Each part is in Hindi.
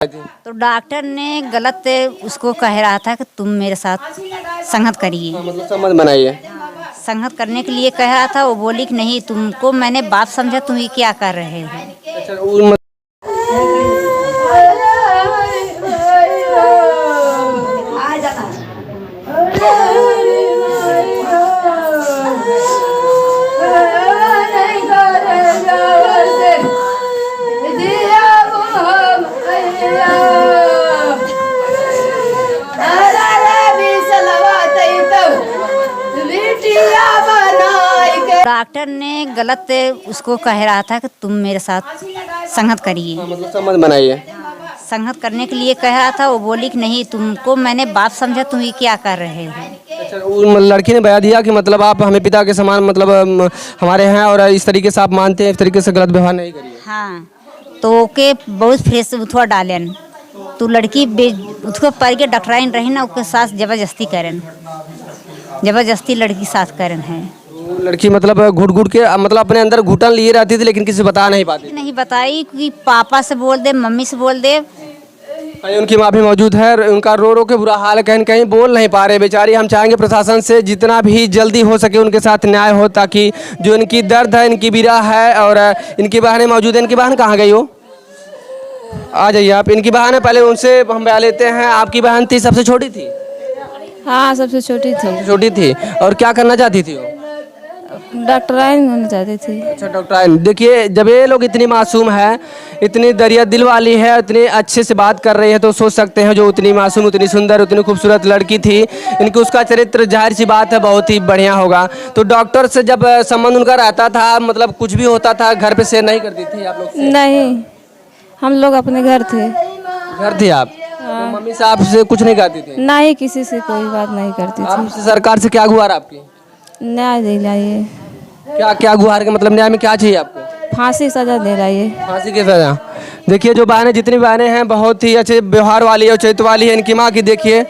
तो डॉक्टर ने गलत उसको कह रहा था कि तुम मेरे साथ संगत करिए। मतलब समझ बनाइए। संगत करने के लिए कह रहा था, वो बोली कि नहीं, तुमको मैंने बाप समझा, तुम ये क्या कर रहे हो। अच्छा वो डॉक्टर ने गलत उसको कह रहा था कि तुम मेरे साथ संगत करिए। मतलब समझ बनाइए। संगत करने के लिए कह रहा था, वो बोली कि नहीं, तुमको मैंने बाप समझा, तुम ये क्या कर रहे हो। अच्छा वो लड़की ने बयान दिया कि मतलब आप हमें पिता के समान मतलब हमारे हैं और इस तरीके से आप मानते हैं, इस तरीके से गलत व्यवहार नहीं करिए। हाँ, तो ओके बहुत फ्रेश उठवा डालन, तो लड़की उसको पर के डॉक्टराइन रही ना, उसके साथ जबरदस्ती करन, जबरदस्ती लड़की साथ करन है। लड़की मतलब घुट घुट के मतलब अपने अंदर घुटन लिए रहती थी, लेकिन किसी से बता नहीं पाती। नहीं बताई कि पापा से बोल दे, मम्मी से बोल दे। कहीं उनकी माँ भी मौजूद है, उनका रो रो के बुरा हाल है, कहीं कहीं बोल नहीं पा रहे बेचारी। हम चाहेंगे प्रशासन से जितना भी जल्दी हो सके उनके साथ न्याय हो, ताकि जो इनकी दर्द है, इनकी पीड़ा है, और इनकी बहनें मौजूद है। इनकी बहन कहाँ गई हो? आ जाइए आप। इनकी बहन है, पहले उनसे हम बयान लेते हैं। आपकी बहन थी, सबसे छोटी थी? हाँ, सबसे छोटी थी। छोटी थी। और क्या करना चाहती थी वो? डॉक्टराइन होना चाहती थी। अच्छा डॉक्टर। देखिए जब ये लोग इतनी मासूम है, इतनी दरिया दिल वाली है, इतनी अच्छे से बात कर रही है, तो सोच सकते हैं जो उतनी मासूम, उतनी सुंदर, उतनी खूबसूरत लड़की थी, इनकी उसका चरित्र जाहिर सी बात है बहुत ही बढ़िया होगा। तो डॉक्टर से जब संबंध उनका रहता था, मतलब कुछ भी होता था, घर पे शेयर नहीं करती थी आप लोग से? नहीं, हम लोग अपने घर थे। घर थे आप? तो मम्मी से आपसे कुछ नहीं कहती थी? नहीं, किसी से कोई बात नहीं करती थी। आपसे सरकार से क्या गुहार आपकी? न्याय दिलाइए। क्या क्या गुहार के मतलब न्याय में क्या चाहिए आपको? फांसी सजा दिलाइए। फांसी की सजा। देखिए जो बहनें, जितनी बहनें हैं बहुत ही अच्छे व्यवहार वाली है और चरित्र वाली है। इनकी माँ की देखिए,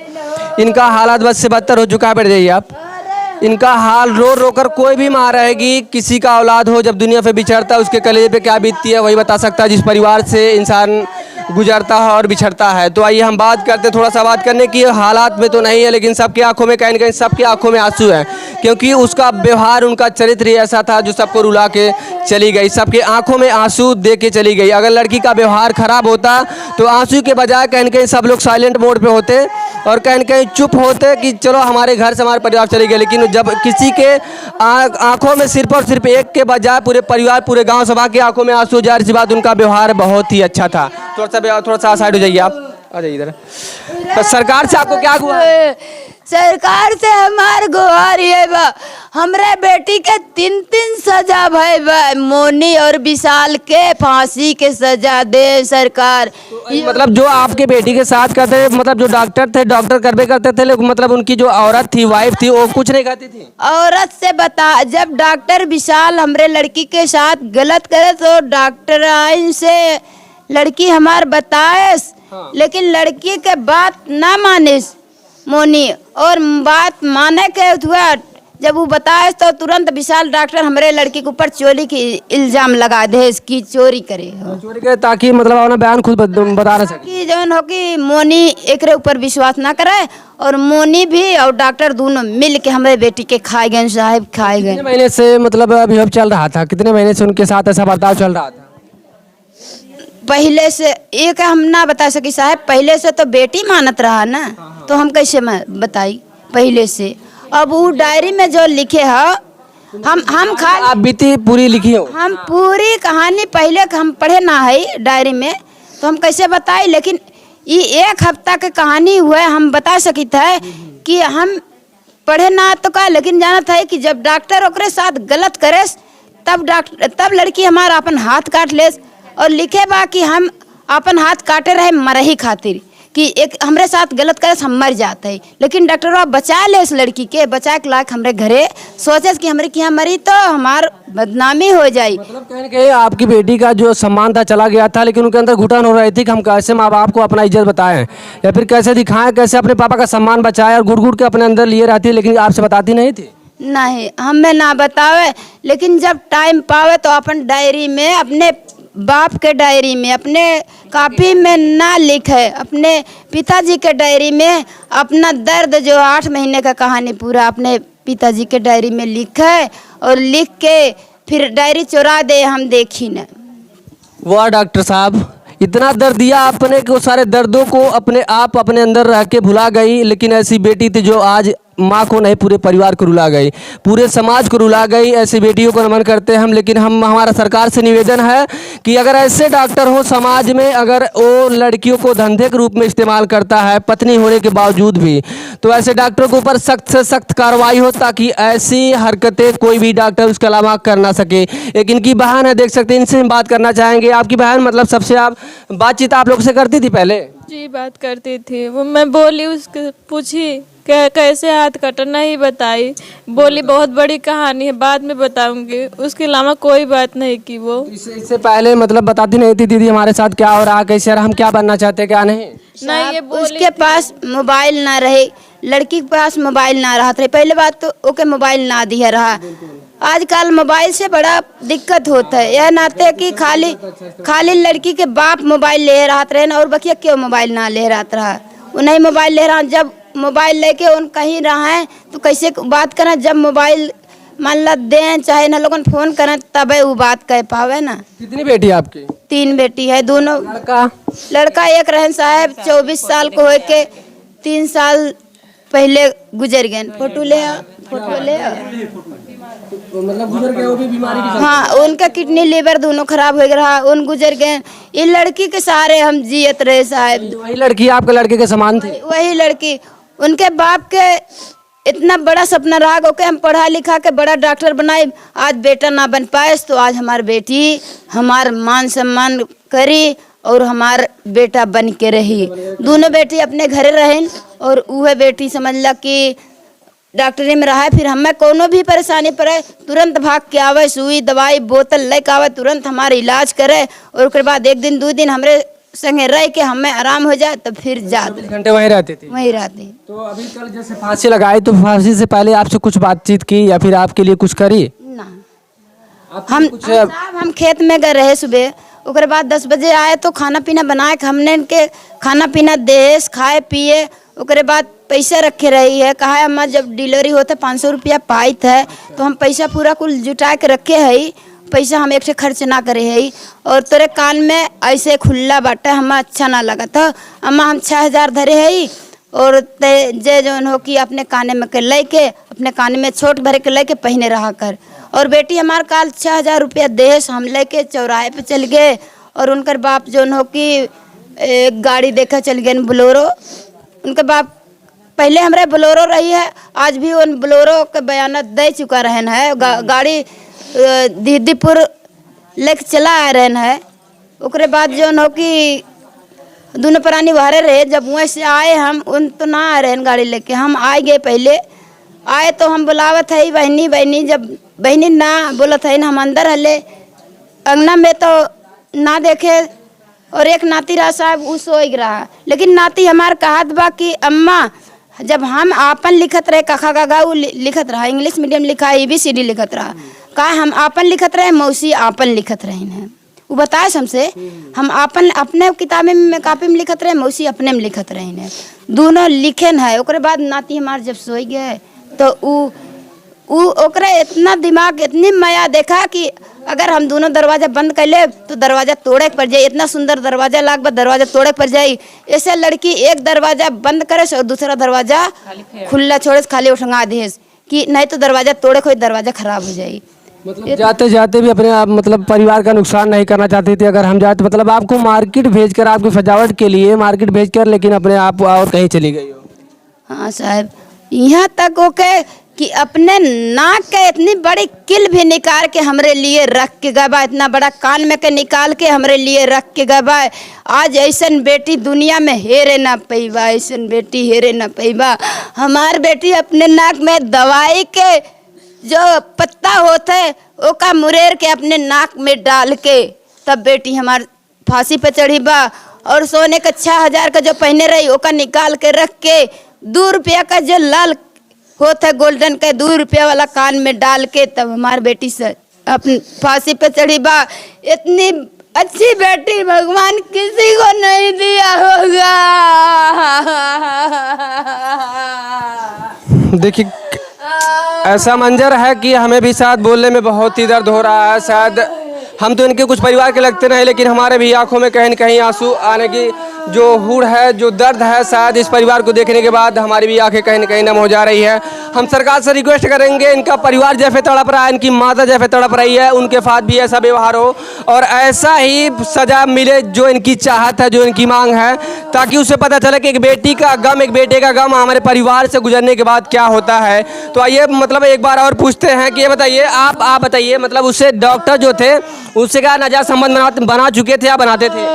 इनका हालात बद से बदतर हो चुका है। बैठ जाइए आप। इनका हाल रो रो कर कोई भी माँ रहेगी, किसी का औलाद हो जब दुनिया पे बिछड़ता है, उसके कलेजे पे क्या बीतती है वही बता सकता है, जिस परिवार से इंसान गुजरता है और बिछड़ता है। तो आइए हम बात करते हैं, थोड़ा सा बात करने की। हालात में तो नहीं है, लेकिन सबकी आंखों में कहीं न कहीं सबकी आंखों में आंसू है, क्योंकि उसका व्यवहार, उनका चरित्र ही ऐसा था जो सबको रुला के चली गई, सबके आंखों में आंसू दे के चली गई। अगर लड़की का व्यवहार खराब होता तो आंसू के बजाय कहीं न कहीं सब लोग साइलेंट मोड पे होते और कहीं न कहीं चुप होते कि चलो हमारे घर से हमारे परिवार चले गए। लेकिन जब किसी के आंखों में सिर्फ और सिर्फ एक के बजाय पूरे परिवार, पूरे गांव सभा की आंखों में आंसू, जाहिर सी बात उनका व्यवहार बहुत ही अच्छा था। थोड़ा सा साइड हो जाइए आप। आ जाइए इधर। तो सरकार से आपको क्या हुआ? सरकार से हमार गुहार ये बा, हमरे बेटी के 3-3 सजा भय बा। मोनी और विशाल के फांसी के सजा दे सरकार। तो मतलब जो आपके बेटी के साथ करते, मतलब जो डॉक्टर थे, डॉक्टर करबे करते थे, लेकिन मतलब उनकी जो औरत थी, वाइफ थी, वो कुछ नहीं कहती थी? औरत से बता, जब डॉक्टर विशाल हमरे लड़की के साथ गलत करे तो डॉक्टर आइन से लड़की हमार बताए। हाँ। लेकिन लड़की के बात ना माने मोनी, और बात माने के हुआ जब वो बताए तो तुरंत विशाल डॉक्टर हमारे लड़की के ऊपर चोरी की इल्जाम लगा दे कि चोरी करे। चोरी करे ताकि मतलब अपना बयान खुद बता ना सके, कि जौन हो कि मोनी एकरे ऊपर विश्वास ना करे, और मोनी भी और डॉक्टर दोनों मिल के हमारे बेटी के खाए गए साहब, खाए गए। कितने महीने से मतलब अभी चल रहा था? कितने महीने से उनके साथ ऐसा बर्ताव चल रहा था? पहले से एक हम ना बता सकी साहब, पहले से तो बेटी मानत रहा ना, तो हम कैसे बताई पहले से। अब वो डायरी में जो लिखे है, हम खा आप बीती पूरी लिखी हो? हम पूरी कहानी पहले हम पढ़े ना है डायरी में, तो हम कैसे बताई। लेकिन ये 1 हफ्ता के कहानी हुए, हम बता सकी थे कि हम पढ़े ना तो का, लेकिन जाना था कि जब डॉक्टर ओकरे साथ गलत करे तब लड़की हमारा अपन हाथ काट ले, और लिखे बा कि हम अपन हाथ काटे रहे मरही खातिर, कि एक हमरे साथ गलत करे हम मर जाते हैं। लेकिन डॉक्टर बचा ले उस लड़की के, बचा के लायक हमरे घरे सोचे कि हमरे यहाँ मरी तो हमार बदनामी हो जाए। मतलब कहीं न कहीं आपकी बेटी का जो सम्मान था चला गया था, लेकिन उनके अंदर घुटन हो रही थी कि हम कैसे माँ बाप को अपना इज्जत बताएं, या फिर कैसे दिखाएं, कैसे अपने पापा का सम्मान बचाएं, और घुट घुट के अपने अंदर लिए रहती, लेकिन आपसे बताती नहीं थी? नहीं, हमें ना बतावे, लेकिन जब टाइम पावे तो अपन डायरी में अपने बाप के डायरी में अपने कापी में ना लिखे, अपने पिताजी के डायरी में अपना दर्द जो 8 महीने का कहानी पूरा अपने पिताजी के डायरी में लिखे और लिख के फिर डायरी चुरा दे, हम देखी न। वाह डॉक्टर साहब, इतना दर्द दिया आपने कि वो सारे दर्दों को अपने आप अपने अंदर रह के भुला गई, लेकिन ऐसी बेटी थी जो आज माँ को नहीं पूरे परिवार को रुला गई, पूरे समाज को रुला गई। ऐसी बेटियों को नमन करते हैं हम। लेकिन हमारा सरकार से निवेदन है कि अगर ऐसे डॉक्टर हो समाज में, अगर वो लड़कियों को धंधे के रूप में इस्तेमाल करता है पत्नी होने के बावजूद भी, तो ऐसे डॉक्टरों के ऊपर सख्त से सख्त कार्रवाई हो, ताकि ऐसी हरकतें कोई भी डॉक्टर उसके अलावा कर ना सके। एक इनकी बहन है, देख सकते हैं, इनसे हम बात करना चाहेंगे। आपकी बहन मतलब सबसे आप बातचीत आप लोग से करती थी पहले? जी बात करती थी वो, मैं बोली उसके, पूछी कैसे हाथ कटा, नहीं बताई, बोली बहुत बड़ी कहानी है बाद में बताऊंगी, उसके अलावा कोई बात नहीं की वो। इससे पहले मतलब बताती नहीं थी दीदी हमारे साथ क्या हो रहा, कैसे रहा, हम क्या बनना चाहते हैं, क्या नहीं? नहीं, ये उसके पास मोबाइल ना रहे, लड़की के पास मोबाइल ना रहा था। पहले बात तो ओके मोबाइल ना दिया रहा। आजकल मोबाइल से बड़ा दिक्कत होता है, यह नाते कि खाली लड़की के बाप मोबाइल ले रहा रहे ना, और बकिया क्यों मोबाइल ना ले रहा, उन्हें मोबाइल ले रहा। जब मोबाइल लेके उन कहीं रहा है तो कैसे बात करें, जब मोबाइल मान ला दें चाहे ना लोगन फोन करें तबे वो बात कह पावे ना। कितनी बेटी आपकी? 3 बेटी है, दोनों लड़का एक रहन साहब 24 साल को हो के 3 साल पहले गुजर गए। फोटो ले मतलब गुजर गए वो भी बीमारी की? हाँ, उनका किडनी लीवर दोनों खराब हो गया, उन गुजर गए। ये लड़की के सहारे हम जियत रहे साहब। वही लड़की आपके लड़के के समान थी? वही लड़की, उनके बाप के इतना बड़ा सपना रहा कि हम पढ़ा लिखा के बड़ा डॉक्टर बनाए, आज बेटा ना बन पाए तो आज हमारी बेटी हमार मान सम्मान करी और हमार बेटा बन के रही। दोनों बेटी अपने घरे रहें और वह बेटी समझ ला कि डॉक्टरी में रहा है। फिर हमें कोनो भी परेशानी पड़े तुरंत भाग के आवे, सुई दवाई बोतल लेके आवे, तुरंत हमारा इलाज करे और उसके बाद 1 दिन 2 दिन हमरे संगे रह के हमें आराम हो जाए तब फिर जाते। 24 घंटे वहीं रहती थी? वहीं रहती। तो अभी कल जैसे फांसी लगाई तो फांसी से पहले आपसे कुछ बातचीत की या फिर आपके लिए कुछ करी? ना, हम खेत में गए रहे सुबह, उसके बाद 10 बजे आए तो खाना पीना बनाए, हमने इनके खाना पीना देश खाए पिए, उसके बाद पैसे रखे रही है। कहा है अम्मा जब डिलीवरी होते 500 रुपया पाई थे तो हम पैसा पूरा कुल जुटा के रखे है, पैसा हम एक से खर्च ना करे है। और तेरे कान में ऐसे खुला बाटा हमें अच्छा ना लगा था, अम्मा हम 6000 धरे है और जे जो हो कि अपने काने में के लेके अपने काने में छोट भरे के लेके पहने रहा कर। और बेटी हमारे काल 6000 रुपया देश हम लेके चौराहे पे चल गए और उनकर बाप जो हो कि गाड़ी देखा चल गए बोलेरो। उनके बाप पहले हमारे बोलेरो रही है, आज भी उन बोलेरो के बयान दे चुका रहन है। गाड़ी दीदीपुर लेके चला आ रहन है। उसके बाद जो हो कि दोनों प्राणी बाहर रहे, जब वहाँ से आए हम उन तो ना आ रहे गाड़ी लेके, हम आ गए। पहले आए तो हम बुलावत है बहनी बहनी, जब बहनी ना बोलत है हम अंदर हले अंगना में तो ना देखे। और एक नाती रहा साहब वो सो रहा, लेकिन नाती हमार कहत बा कि अम्मा जब हम आपन लिखत रहे कखा गागा वो लिखत रहा, इंग्लिश मीडियम लिखा ABCD लिखत रहा, कहा हम आपन लिखत रहे मौसी आपन लिखत रहे हैं। वो बताए हमसे हम आपन अपने किताबे में कापी में लिखत रहे, मौसी अपने में लिखत रहे हैं, दोनों लिखे है। ओकरे बाद नाती हमार जब सोई गए तो ओकरे इतना दिमाग इतनी माया देखा कि अगर हम दोनों दरवाजा बंद कर ले तो दरवाजा तोड़े पड़ जाए, इतना सुंदर दरवाजा लाग बा दरवाजा तोड़े पड़ जाए। ऐसे लड़की एक दरवाजा बंद करे और दूसरा दरवाजा खुला छोड़े खाली उठंगा दे कि नहीं तो दरवाजा तोड़े कोई दरवाजा खराब हो जाए। मतलब जाते जाते भी अपने आप मतलब परिवार का नुकसान नहीं करना चाहती थी। अगर हम जाते मतलब आपको मार्केट भेजकर आपकी सजावट के लिए मार्केट भेजकर, लेकिन अपने आप और कहीं चली गई हो। हाँ साहब, यहाँ तक ओके कि अपने नाक के इतनी बड़ी किल भी निकाल के हमरे लिए रख के गवा, इतना बड़ा कान में के निकाल के हमरे लिए रख के गवा। आज ऐसन बेटी दुनिया में हेरे ना पैबा, ऐसन बेटी हेरे ना पैबा। हमार बेटी अपने नाक में दवाई के जो पत्ता होते ओका मुरेर के अपने नाक में डाल के तब बेटी हमार फांसी पे चढ़ी बा। और सोने का 6000 का जो पहने रही ओका निकाल के रख के 2 रुपया का जो लाल होता है गोल्डन का 2 रुपया वाला कान में डाल के तब हमार बेटी से अपनी फांसी पे चढ़ी बा। इतनी अच्छी बेटी भगवान किसी को नहीं दिया होगा। देखिए ऐसा मंजर है कि हमें भी शायद बोलने में बहुत ही दर्द हो रहा है। शायद हम तो इनके कुछ परिवार के लगते नहीं, लेकिन हमारे भी आंखों में कहीं न कहीं आंसू आने की जो हुड़ है, जो दर्द है, शायद इस परिवार को देखने के बाद हमारी भी आंखें कहीं न कहीं नम हो जा रही है। हम सरकार से रिक्वेस्ट करेंगे, इनका परिवार जैसे तड़प रहा है, इनकी माता जैसे तड़प रही है, उनके साथ भी ऐसा व्यवहार हो और ऐसा ही सजा मिले जो इनकी चाहत है, जो इनकी मांग है, ताकि उसे पता चले कि एक बेटी का गम, एक बेटे का गम हमारे परिवार से गुजरने के बाद क्या होता है। तो आइए मतलब एक बार और पूछते हैं कि ये बताइए, आप बताइए, मतलब उससे डॉक्टर जो थे उससे क्या नाजायज संबंध बना चुके थे या बनाते थे?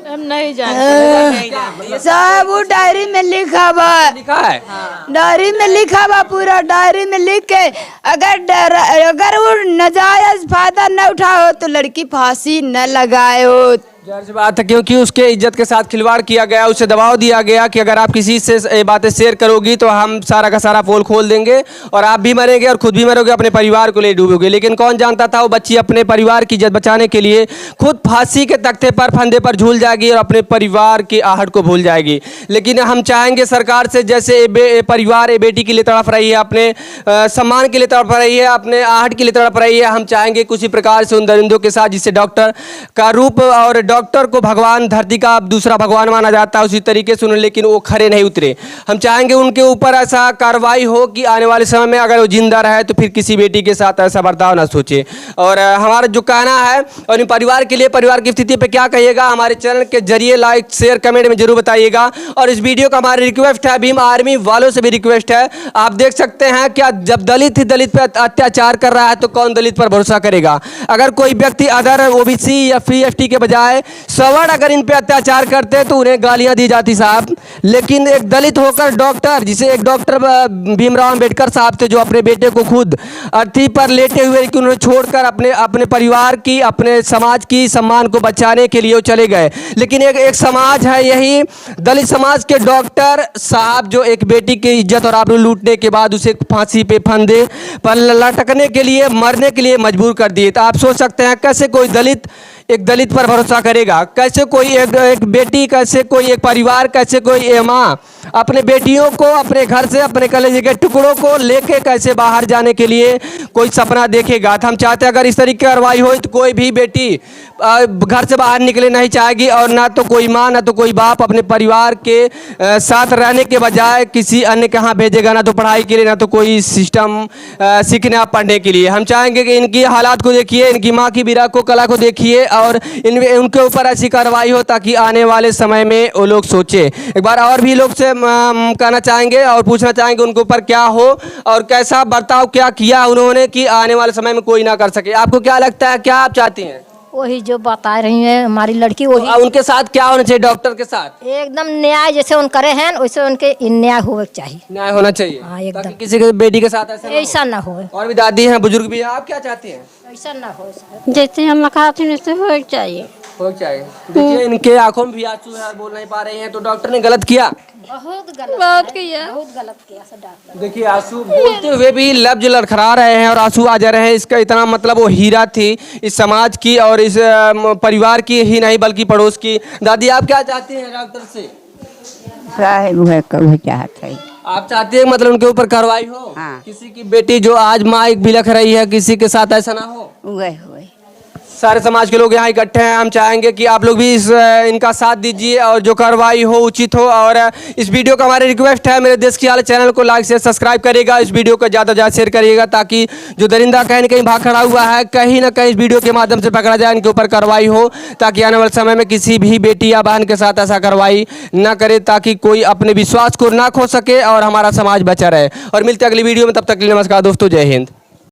हम नहीं जानते। साहब वो डायरी में लिखा हुआ, लिखा है डायरी में लिखा हुआ, पूरा डायरी में लिख के अगर वो नाजायज फायदा न उठाओ तो लड़की फांसी न लगाए हो। जाहिर सी बात है, क्योंकि उसके इज्जत के साथ खिलवाड़ किया गया, उसे दबाव दिया गया कि अगर आप किसी से ये बातें शेयर करोगी तो हम सारा का सारा पोल खोल देंगे और आप भी मरेंगे और खुद भी मरोगे, अपने परिवार को ले डूबोगे। लेकिन कौन जानता था वो बच्ची अपने परिवार की इज्जत बचाने के लिए खुद फांसी के तख्ते पर, फंदे पर झूल जाएगी और अपने परिवार की आहट को भूल जाएगी। लेकिन हम चाहेंगे सरकार से, जैसे परिवार बेटी के लिए तड़प रही है, अपने सम्मान के लिए तड़प रही है, अपने आहट के लिए तड़प रही है, हम चाहेंगे किसी प्रकार से उन दरिंदों के साथ, जिससे डॉक्टर का रूप और डॉक्टर को भगवान, धरती का दूसरा भगवान माना जाता है, उसी तरीके से उन्हें, लेकिन वो खड़े नहीं उतरे। हम चाहेंगे उनके ऊपर ऐसा कार्रवाई हो कि आने वाले समय में अगर वो जिंदा रहे तो फिर किसी बेटी के साथ ऐसा बर्ताव ना सोचे। और हमारा जो कहना है और इन परिवार के लिए, परिवार की स्थिति पे क्या कहिएगा, हमारे चैनल के जरिए लाइक शेयर कमेंट में जरूर बताइएगा। और इस वीडियो का हमारी रिक्वेस्ट है, भीम आर्मी वालों से भी रिक्वेस्ट है, आप देख सकते हैं क्या, जब दलित ही दलित पे अत्याचार कर रहा है तो कौन दलित पर भरोसा करेगा। अगर कोई व्यक्ति अदर ओबीसी या फ्री एसटी के बजाय सवर्ण अगर इन पे अत्याचार करते तो उन्हें गालियां दी जाती साहब। लेकिन एक दलित होकर डॉक्टर, जिसे एक डॉक्टर भीमराव अंबेडकर साहब थे, जो अपने बेटे को खुद अर्थी पर लेटे हुए कि उन्हें छोड़कर अपने परिवार की, अपने समाज की सम्मान को बचाने के लिए वो चले गए। लेकिन एक समाज है, यही दलित समाज के डॉक्टर साहब, जो एक बेटी की इज्जत और आबरू लूटने के बाद उसे फांसी पे, फंदे पर लटकने के लिए, मरने के लिए मजबूर कर दिए। तो आप सोच सकते हैं कैसे कोई दलित एक दलित पर भरोसा करेगा, कैसे कोई एक बेटी, कैसे कोई एक परिवार, कैसे कोई माँ अपने बेटियों को अपने घर से, अपने कलेजे के टुकड़ों को लेके कैसे बाहर जाने के लिए कोई सपना देखेगा। तो हम चाहते हैं अगर इस तरीके की कार्रवाई हो तो कोई भी बेटी घर से बाहर निकले नहीं चाहेगी, और ना तो कोई माँ, ना तो कोई बाप अपने परिवार के साथ रहने के बजाय किसी अन्य के यहाँ भेजेगा, ना तो पढ़ाई के लिए, ना तो कोई सिस्टम सीखने पढ़ने के लिए। हम चाहेंगे कि इनकी हालात को देखिए, इनकी माँ की विरह को, कला को देखिए और उनके ऊपर ऐसी कार्रवाई हो ताकि आने वाले समय में वो लोग सोचे। एक बार और भी लोग से कहना चाहेंगे और पूछना चाहेंगे उनके ऊपर क्या हो और कैसा बर्ताव क्या किया उन्होंने कि आने वाले समय में कोई ना कर सके। आपको क्या लगता है, क्या आप चाहती हैं? वही जो बता रही है हमारी लड़की, वही उनके साथ क्या होना चाहिए, डॉक्टर के साथ एकदम न्याय जैसे उन करे हैं वैसे उनके न्याय होना चाहिए। न्याय होना चाहिए, हाँ, एकदम। ताकि किसी के बेटी के साथ ऐसा ना हो। और भी दादी हैं, बुजुर्ग भी हैं, आप क्या चाहती हैं? ऐसा ना हो। जैसे हम कहते हैं वैसे हो चाहिए। हो चाहिए। देखिए इनके आंखों में भी आंसू है, बोल नहीं पा रही हैं, तो डॉक्टर ने गलत किया, बहुत गलत किया डॉक्टर। देखिए आंसू बोलते हुए भी लफ्ज लड़खड़ा रहे हैं और आंसू आ जा रहे हैं। इसका इतना मतलब वो हीरा थी इस समाज की और इस परिवार की ही नहीं बल्कि पड़ोस की। दादी आप क्या चाहती हैं डॉक्टर से? चाहते हैं आप चाहते हैं मतलब उनके ऊपर कार्रवाई हो? हाँ। किसी की बेटी जो आज माँ एक बिलख रही है, किसी के साथ ऐसा ना हो। हुए सारे समाज के लोग यहाँ इकट्ठे हैं, हम चाहेंगे कि आप लोग भी इनका साथ दीजिए और जो कार्रवाई हो उचित हो। और इस वीडियो का हमारी रिक्वेस्ट है, मेरे देश की हालत चैनल को लाइक से सब्सक्राइब करिएगा, इस वीडियो को ज़्यादा से ज़्यादा शेयर करिएगा ताकि जो दरिंदा कहीं न कहीं भाग खड़ा हुआ है कहीं ना कहीं इस वीडियो के माध्यम से पकड़ा जाए, इनके ऊपर कार्रवाई हो ताकि आने वाले समय में किसी भी बेटी या बहन के साथ ऐसा कार्रवाई ना करे, ताकि कोई अपने विश्वास को ना खो सके और हमारा समाज बचा रहे। और मिलते अगली वीडियो में, तब तक के लिए नमस्कार दोस्तों, जय हिंद।